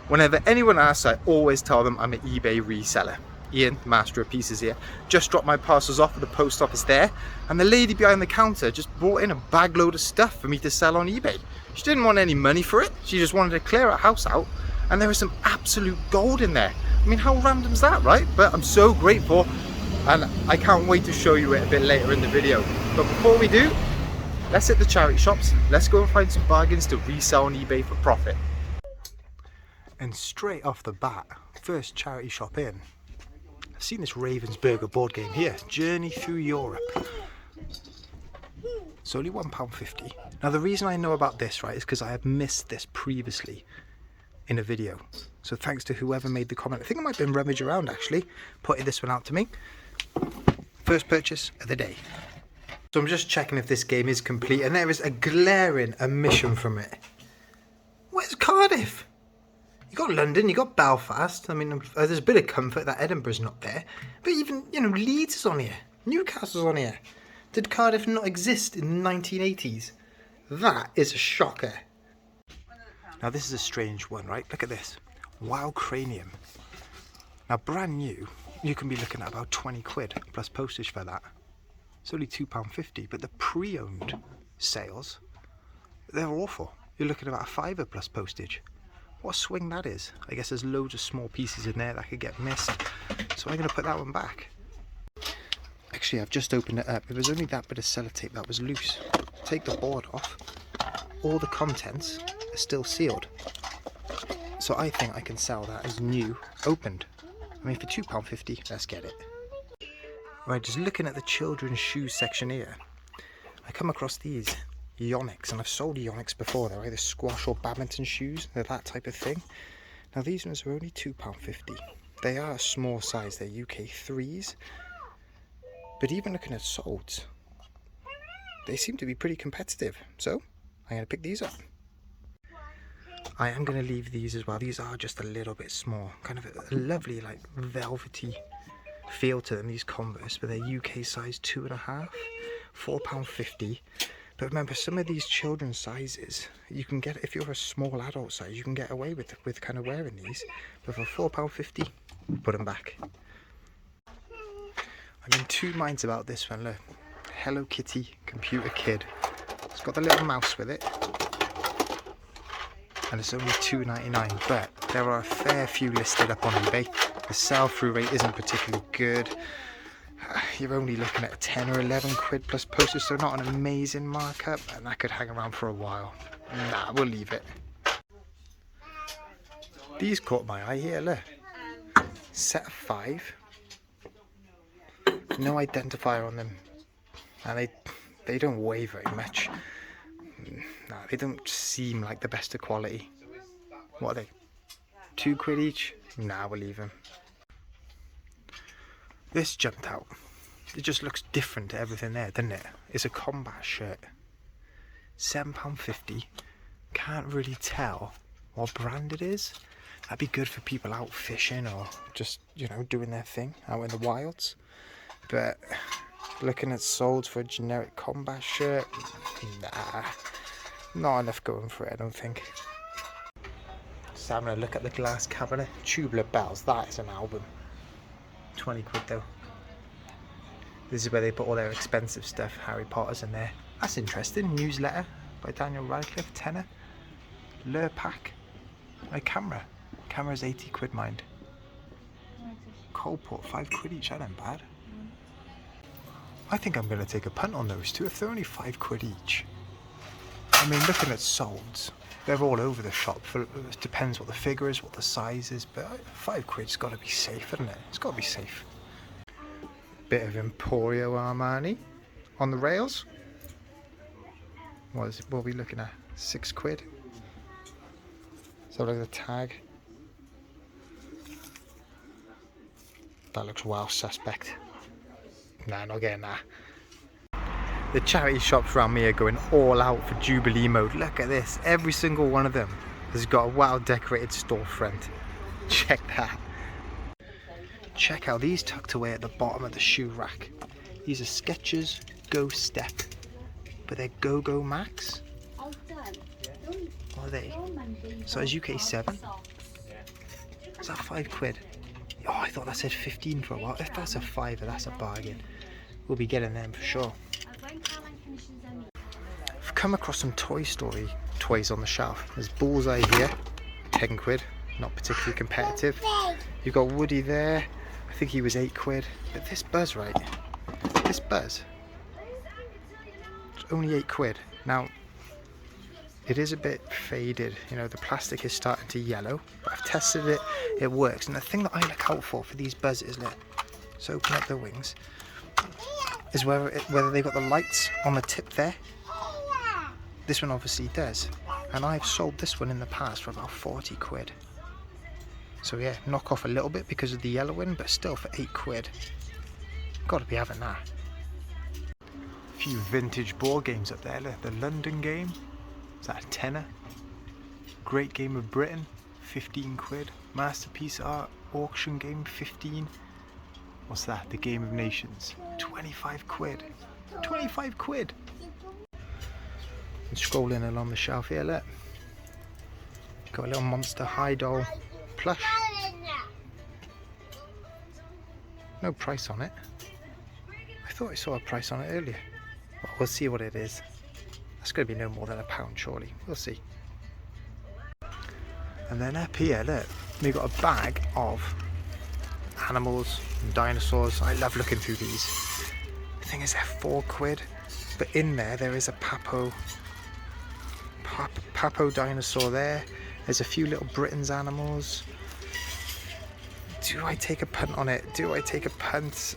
Whenever anyone asks, I always tell them I'm an eBay reseller. Ian, master of pieces here, just dropped my parcels off at the post office there, and the lady behind the counter just brought in a bag load of stuff for me to sell on eBay. She didn't want any money for it, she just wanted to clear her house out, and there was some absolute gold in there. I mean, how random's that, right? But I'm so grateful, and I can't wait to show you it a bit later in the video. But before we do, let's hit the charity shops, let's go and find some bargains to resell on eBay for profit. And straight off the bat, first charity shop in, I've seen this Ravensburger board game here, Journey Through Europe. It's only £1.50. Now the reason I know about this, right, is because I have missed this previously in a video. So thanks to whoever made the comment. I think it might have been Rummage Around actually, putting this one out to me. First purchase of the day. So I'm just checking if this game is complete, and there is a glaring omission from it. Where's Cardiff? You got London, you got Belfast. I mean, there's a bit of comfort that Edinburgh's not there. But even, you know, Leeds is on here. Newcastle's on here. Did Cardiff not exist in the 1980s? That is a shocker. Now this is a strange one, right? Look at this. Wild Cranium. Now brand new, you can be looking at about 20 quid plus postage for that. It's only £2.50, but the pre-owned sales, they're awful. You're looking at about a £5 plus postage. What a swing that is. I guess there's loads of small pieces in there that could get missed. So I'm going to put that one back. Actually, I've just opened it up. It was only that bit of sellotape that was loose. Take the board off. All the contents are still sealed. So I think I can sell that as new, opened. I mean, for £2.50, let's get it. Right, just looking at the children's shoes section here, I come across these Yonex, and I've sold Yonex before. They're either squash or badminton shoes. They're that type of thing. Now these ones are only £2.50. They are a small size. They're UK 3s. But even looking at solds, they seem to be pretty competitive. So I'm going to pick these up. I am going to leave these as well. These are just a little bit small. Kind of a lovely, like, velvety feel to them, these Converse. But they're UK size 2.5. £4.50. But remember, some of these children's sizes, you can get, if you're a small adult size, you can get away with kind of wearing these. But for £4.50, put them back. I'm in two minds about this one. Look, Hello Kitty Computer Kid. It's got the little mouse with it. And it's only £2.99, but there are a fair few listed up on eBay. The sell-through rate isn't particularly good. You're only looking at 10 or 11 quid plus postage, so not an amazing markup, and that could hang around for a while. Nah, we'll leave it. These caught my eye here, look. Set of 5. No identifier on them, and they don't weigh very much. Nah, they don't seem like the best of quality. What are they? 2 quid each? Nah, we'll leave them. This jumped out. It just looks different to everything there, doesn't it? It's a combat shirt. £7.50. Can't really tell what brand it is. That'd be good for people out fishing or just, you know, doing their thing out in the wilds. But looking at solds for a generic combat shirt, nah, not enough going for it, I don't think. Just having a look at the glass cabinet. Tubular Bells, that is an album. 20 quid though. This is where they put all their expensive stuff. Harry Potter's in there. That's interesting. Newsletter by Daniel Radcliffe, tenner. Lure pack. My camera. Camera's 80 quid, mind. Coalport, 5 quid each. That ain't bad. I think I'm going to take a punt on those two if they're only 5 quid each. I mean, looking at solds, they're all over the shop. It depends what the figure is, what the size is, but 5 quid's got to be safe, isn't it? It's got to be safe. Bit of Emporio Armani on the rails. What are we looking at? 6 quid. So look at the tag. That looks well suspect. Nah, not getting that. The charity shops around me are going all out for Jubilee mode. Look at this. Every single one of them has got a well decorated storefront. Check that. Check out these tucked away at the bottom of the shoe rack. These are Skechers Go Step, but they're Go Max. What are they? Size UK 7. Was that £5? Oh, I thought that said 15 for a while. If that's a fiver, that's a bargain. We'll be getting them for sure. I've come across some Toy Story toys on the shelf. There's Bullseye here, £10, not particularly competitive. You've got Woody there, I think he was £8. But this Buzz, right? This Buzz, it's only £8. Now, it is a bit faded, you know, the plastic is starting to yellow, but I've tested it, it works. And the thing that I look out for these Buzzes, look, so open up the wings, is whether they've got the lights on the tip there. This one obviously does, and I've sold this one in the past for about £40. So yeah, knock off a little bit because of the yellow one, but still for £8. Got to be having that. A few vintage board games up there. Look, the London game, is that a tenner? Great Game of Britain, £15. Masterpiece Art auction game, 15. What's that? The Game of Nations, £25. £25. And scrolling along the shelf here, look. Got a little Monster High doll plush. No price on it. I thought I saw a price on it earlier. Well, we'll see what it is. That's going to be no more than £1, surely. We'll see. And then up here, look, we've got a bag of animals and dinosaurs. I love looking through these. The thing is, they're £4, but in there is a Papo dinosaur there. There's a few little Britain's animals. Do I take a punt on it? Do I take a punt?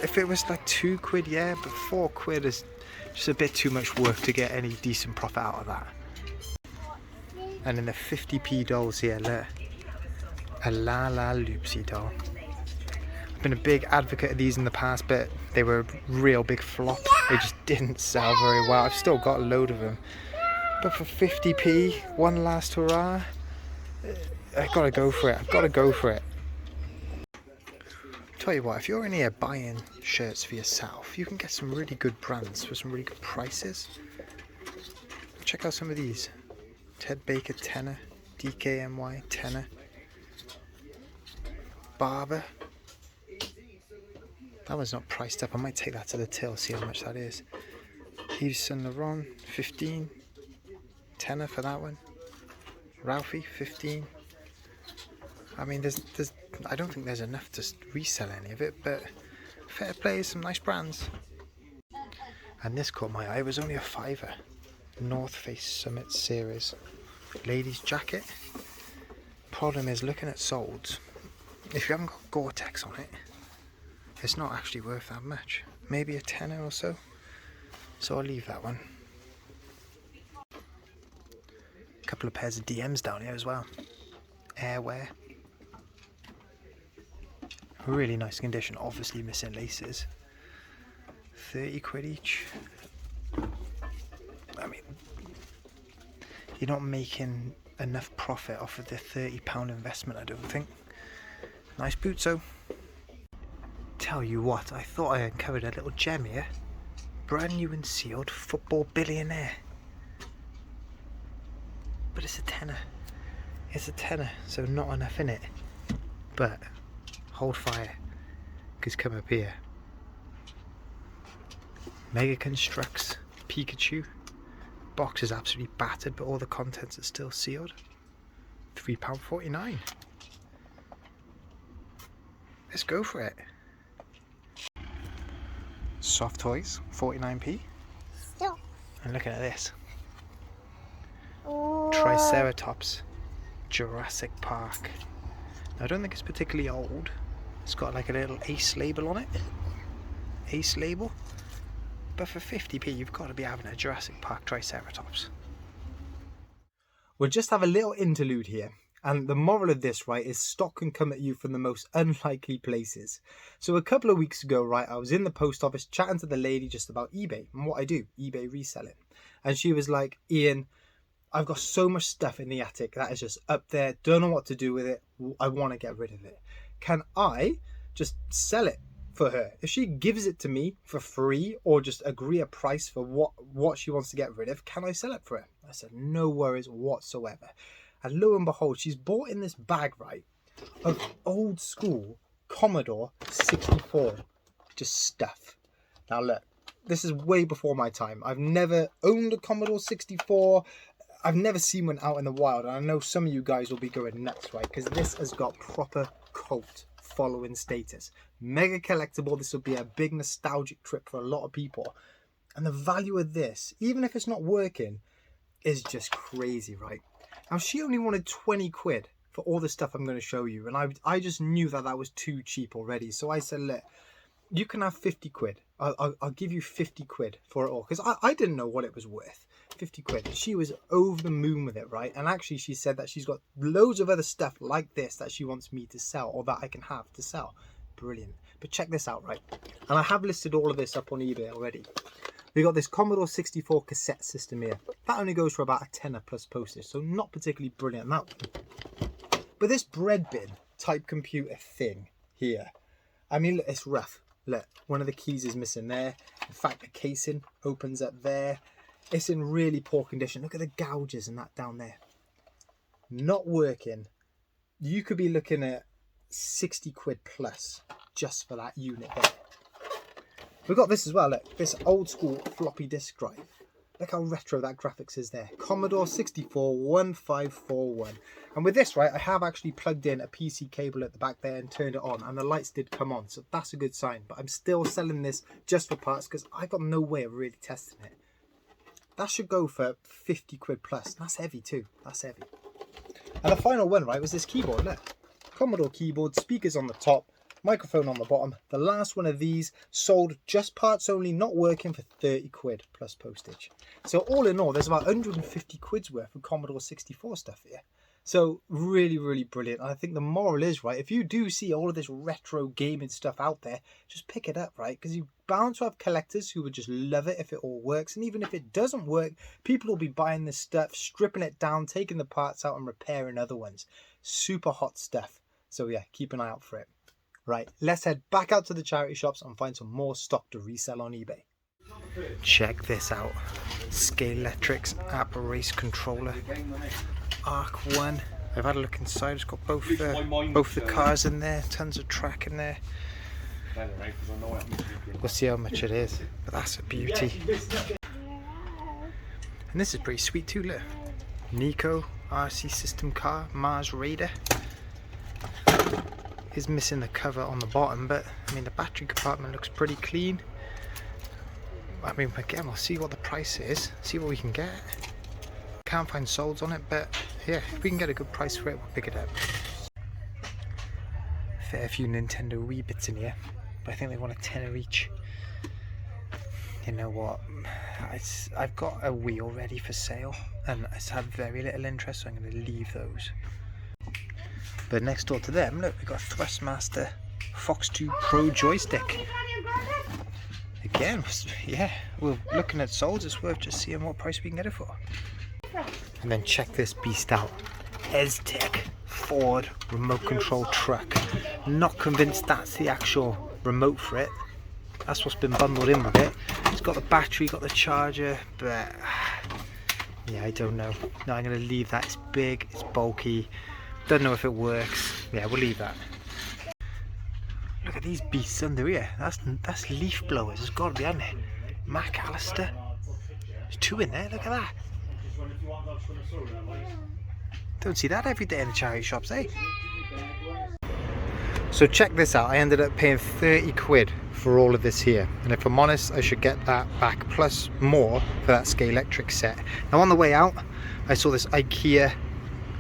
If it was like £2, yeah, but £4 is just a bit too much work to get any decent profit out of that. And then the 50p dolls here, look. A La La Loopsy doll. I've been a big advocate of these in the past, but they were a real big flop. They just didn't sell very well. I've still got a load of them. But for 50p, one last hurrah, I've got to go for it. I've got to go for it. Tell you what, if you're in here buying shirts for yourself, you can get some really good brands for some really good prices. Check out some of these. Ted Baker, tenner. DKNY, tenner. Barber. That one's not priced up. I might take that to the till, see how much that is. Yves Saint Laurent, 15. Tenner for that one. Ralphie, 15. I mean, I don't think there's enough to resell any of it, but fair play, some nice brands. And this caught my eye. It was only a £5. North Face Summit Series ladies jacket. Problem is, looking at solds, if you haven't got Gore-Tex on it, it's not actually worth that much. Maybe a tenner or so. So I'll leave that one. A couple of pairs of DMs down here as well. Airwear. Really nice condition, obviously missing laces. £30 each. I mean, you're not making enough profit off of the £30 investment, I don't think. Nice boots though. Tell you what, I thought I uncovered a little gem here. Brand new and sealed football billionaire. But it's a tenner. It's a tenner, so not enough in it. But hold fire, because come up here. Mega Constructs Pikachu. Box is absolutely battered, but all the contents are still sealed. £3.49. Let's go for it. Soft toys, 49p. And looking at this. Triceratops, Jurassic Park. Now, I don't think it's particularly old. It's got like a little Ace label on it. Ace label. But for 50p, you've got to be having a Jurassic Park Triceratops. We'll just have a little interlude here. And the moral of this, right, is stock can come at you from the most unlikely places. So a couple of weeks ago, right, I was in the post office chatting to the lady just about eBay and what I do, eBay reselling. And she was like, Ian, I've got so much stuff in the attic that is just up there, don't know what to do with it, I want to get rid of it. Can I just sell it for her? If she gives it to me for free or just agree a price for what she wants to get rid of, can I sell it for her? I said, no worries whatsoever. And lo and behold, she's bought in this bag, right, of old school Commodore 64 just stuff. Now look, this is way before my time. I've never owned a Commodore 64. I've never seen one out in the wild, and I know some of you guys will be going nuts, right, because this has got proper cult following status. Mega collectible. This will be a big nostalgic trip for a lot of people, and the value of this, even if it's not working, is just crazy, right? Now she only wanted 20 quid for all the stuff I'm going to show you, and I just knew that that was too cheap already, so I said, look, you can have 50 quid. I'll give you 50 quid for it all, because I didn't know what it was worth. 50 quid. She was over the moon with it, right? And actually she said that she's got loads of other stuff like this that she wants me to sell, or that I can have to sell. Brilliant. But check this out, right? And I have listed all of this up on eBay already. We got this Commodore 64 cassette system here. That only goes for about a tenner plus postage, so not particularly brilliant, that one. But this bread bin type computer thing here, I mean, look, it's rough. Look, one of the keys is missing there. In fact, the casing opens up there. It's in really poor condition. Look at the gouges and that down there. Not working. You could be looking at 60 quid plus just for that unit there. We've got this as well, look. This old school floppy disk drive. Look how retro that graphics is there. Commodore 64 1541. And with this, right, I have actually plugged in a PC cable at the back there and turned it on, and the lights did come on, so that's a good sign. But I'm still selling this just for parts because I got no way of really testing it. That should go for 50 quid plus. That's heavy too. That's heavy. And the final one, right, was this keyboard. Look, Commodore keyboard, speakers on the top, microphone on the bottom. The last one of these sold just parts only, not working, for 30 quid plus postage. So all in all, there's about 150 quid's worth of Commodore 64 stuff here. So really, really brilliant. And I think the moral is, right, if you do see all of this retro gaming stuff out there, just pick it up, right? Because you're bound to have collectors who would just love it if it all works. And even if it doesn't work, people will be buying this stuff, stripping it down, taking the parts out and repairing other ones. Super hot stuff. So yeah, keep an eye out for it. Right, let's head back out to the charity shops and find some more stock to resell on eBay. Check this out. Scalextric's App Race Controller. Arc 1. I've had a look inside. It's got both the cars in there. Tons of track in there. We'll see how much it is. But that's a beauty. And this is pretty sweet too, look. Nico RC System car. Mars Raider. Is missing the cover on the bottom, but I mean the battery compartment looks pretty clean. I mean, again, we'll see what the price is, see what we can get. Can't find solds on it, but yeah, if we can get a good price for it, we'll pick it up. Fair few Nintendo Wii bits in here, but I think they want a tenner each. You know what, I've got a Wii already for sale and it's had very little interest, so I'm going to leave those. But next door to them, look, we've got a Thrustmaster Fox 2 Pro joystick. Again, yeah, we're looking at solds. It's worth just seeing what price we can get it for. And then check this beast out. EzTech Ford remote control truck. Not convinced that's the actual remote for it. That's what's been bundled in with it. It's got the battery, got the charger, but yeah, I don't know. No, I'm going to leave that. It's big, it's bulky. Don't know if it works. Yeah, we'll leave that. Look at these beasts under here. That's leaf blowers. There's got to be, hasn't it? Mac Allister. There's two in there. Look at that. Don't see that every day in the charity shops, eh? So check this out. I ended up paying 30 quid for all of this here. And if I'm honest, I should get that back plus more for that Scalextric set. Now on the way out, I saw this IKEA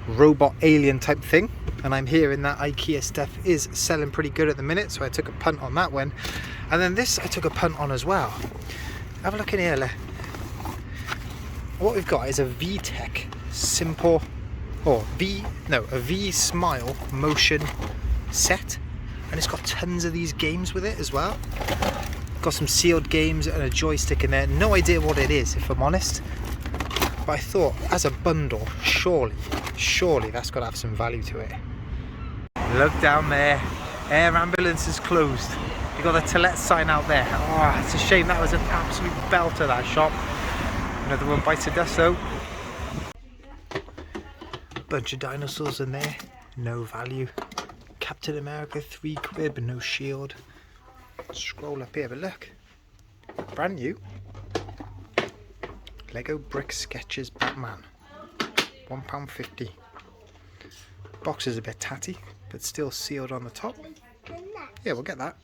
robot alien type thing, and I'm hearing that IKEA stuff is selling pretty good at the minute, so I took a punt on that one. And then this I took a punt on as well. Have a look in here, look. What we've got is a VTech simple, or a V Smile motion set, and it's got tons of these games with it as well. Got some sealed games and a joystick in there. No idea what it is, if I'm honest, but I thought as a bundle, surely that's got to have some value to it. Look down there, air ambulance is closed. You got the to let sign out there. Oh, it's a shame. That was an absolute belter, that shop. Another one bites the dust though. Bunch of dinosaurs in there, no value. Captain America, 3 quid, but no shield. Scroll up here, but look, brand new. Lego Brick Sketches Batman, £1.50. Box is a bit tatty, but still sealed on the top. Yeah, we'll get that.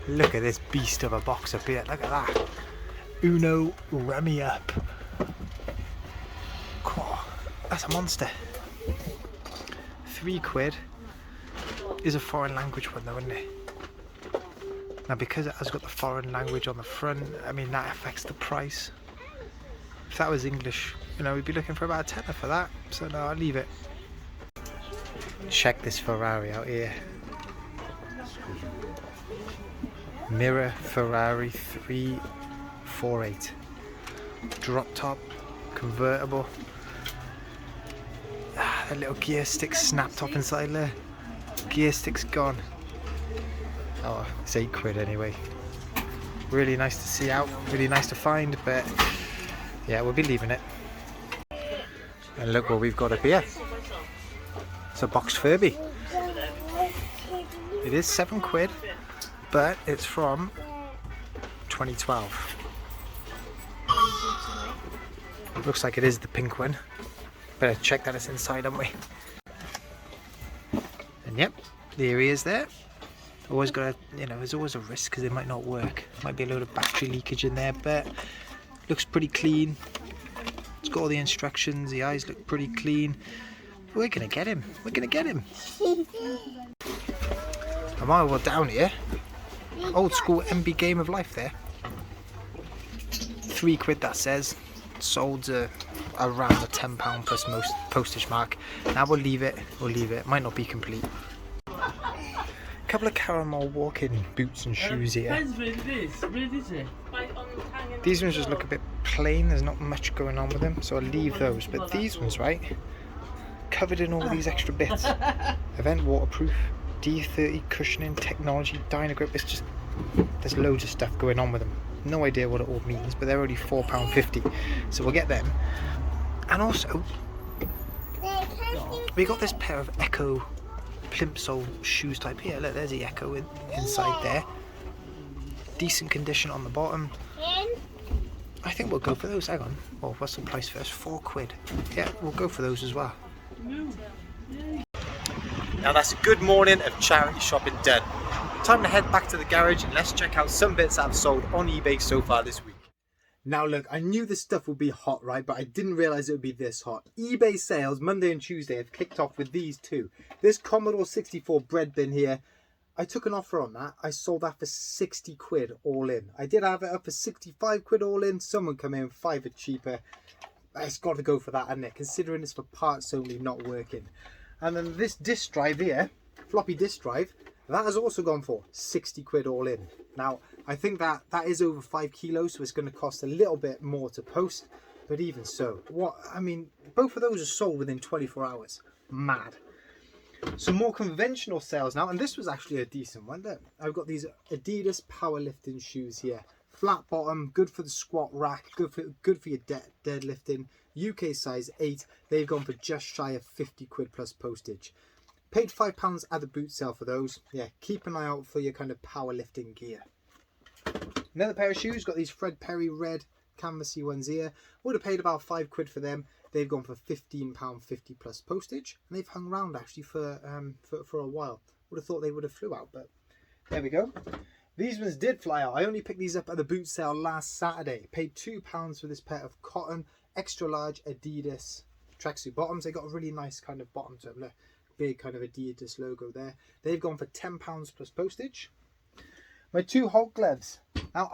Look at this beast of a box up here, look at that. Uno Rummy Up. Oh, that's a monster. 3 quid. Is a foreign language one though, isn't it? Now because it has got the foreign language on the front, I mean that affects the price. If that was English, you know, we'd be looking for about a tenner for that. So no, I'll leave it. Check this Ferrari out here. Mirror Ferrari 348. Drop top, convertible. Ah, that little gear stick snapped up inside there. Gear stick's gone. Oh, it's 8 quid anyway. Really nice to see out, really nice to find, but yeah, we'll be leaving it. And look what we've got up here. It's a box Furby. It is 7 quid, but it's from 2012. Looks like it is the pink one. Better check that it's inside, haven't we? And yep, there he is there. Always got to, you know, there's always a risk because it might not work. Might be a load of battery leakage in there, but looks pretty clean. It's got all the instructions, the eyes look pretty clean. We're gonna get him. We're gonna get him. I'm all well down here. Old school MB Game of Life there. 3 quid that says. Sold around the £10 plus most postage mark. Now we'll leave it. We'll leave it. Might not be complete. Couple of caramel walking boots and shoes here. These ones just look a bit plain, there's not much going on with them, so I'll leave those. But these ones, right, covered in all these extra bits. Event waterproof, D30 cushioning, technology, Dynagrip. It's just, there's loads of stuff going on with them. No idea what it all means, but they're only £4.50, so we'll get them. And also, we got this pair of Echo plimsoll shoes type here. Look, there's the Echo inside there. Decent condition on the bottom. I think we'll go for those. Hang on. Oh, what's the price first? 4 quid. Yeah, we'll go for those as well. Now that's a good morning of charity shopping done. Time to head back to the garage and let's check out some bits I've sold on eBay so far this week. Now look, I knew this stuff would be hot, right? But I didn't realise it would be this hot. eBay sales Monday and Tuesday have kicked off with these two. This Commodore 64 bread bin here, I took an offer on that. I sold that for 60 quid all in. I did have it up for 65 quid all in. Someone come in, 5 cheaper. It's got to go for that, hasn't it? Considering it's for parts only, not working. And then this disk drive here, floppy disk drive, that has also gone for 60 quid all in. Now, I think that is over 5 kilos, so it's going to cost a little bit more to post. But even so, I mean, both of those are sold within 24 hours. Mad. Some more conventional sales now, and this was actually a decent one. Look, I've got these Adidas powerlifting shoes here. Flat bottom, good for the squat rack, good for your deadlifting. UK size 8. They've gone for just shy of 50 quid plus postage. Paid £5 at the boot sale for those. Yeah, keep an eye out for your kind of powerlifting gear. Another pair of shoes, got these Fred Perry red canvasy ones here. Would have paid about 5 quid for them. They've gone for £15.50 plus postage, and they've hung around actually for a while. Would have thought they would have flew out, but there we go. These ones did fly out. I only picked these up at the boot sale last Saturday. Paid £2 for this pair of cotton extra large Adidas tracksuit bottoms. They got a really nice kind of bottom to them. Look, big kind of Adidas logo there. They've gone for £10 plus postage. My 2 Hulk gloves. Now,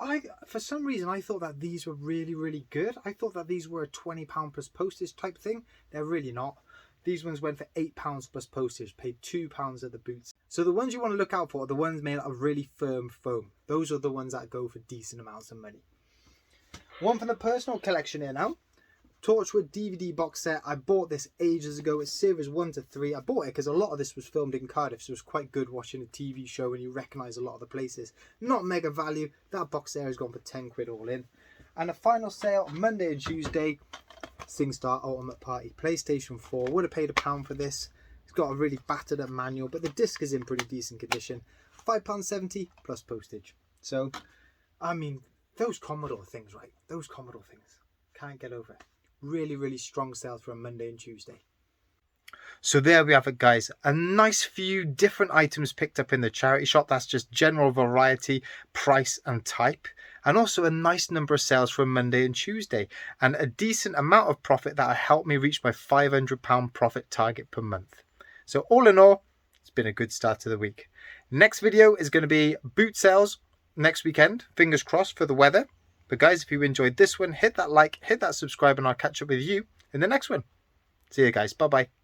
for some reason, I thought that these were really, really good. I thought that these were a £20 plus postage type thing. They're really not. These ones went for £8 plus postage. Paid £2 at the boots. So the ones you want to look out for are the ones made out of really firm foam. Those are the ones that go for decent amounts of money. One from the personal collection here now. Torchwood DVD box set. I bought this ages ago. It's series 1 to 3. I bought it because a lot of this was filmed in Cardiff, so it was quite good watching a TV show and you recognise a lot of the places. Not mega value. That box there has gone for 10 quid all in. And a final sale Monday and Tuesday. SingStar Ultimate Party PlayStation 4. Would have paid £1 for this. It's got a really battered up manual, but the disc is in pretty decent condition. £5.70 plus postage. So, I mean, those Commodore things, right? Those Commodore things. Can't get over it. Really, really strong sales for a Monday and Tuesday. So there we have it, guys. A nice few different items picked up in the charity shop. That's just general variety, price and type. And also a nice number of sales for Monday and Tuesday. And a decent amount of profit that helped me reach my £500 profit target per month. So all in all, it's been a good start to the week. Next video is going to be boot sales next weekend. Fingers crossed for the weather. But guys, if you enjoyed this one, hit that like, hit that subscribe, and I'll catch up with you in the next one. See you guys. Bye-bye.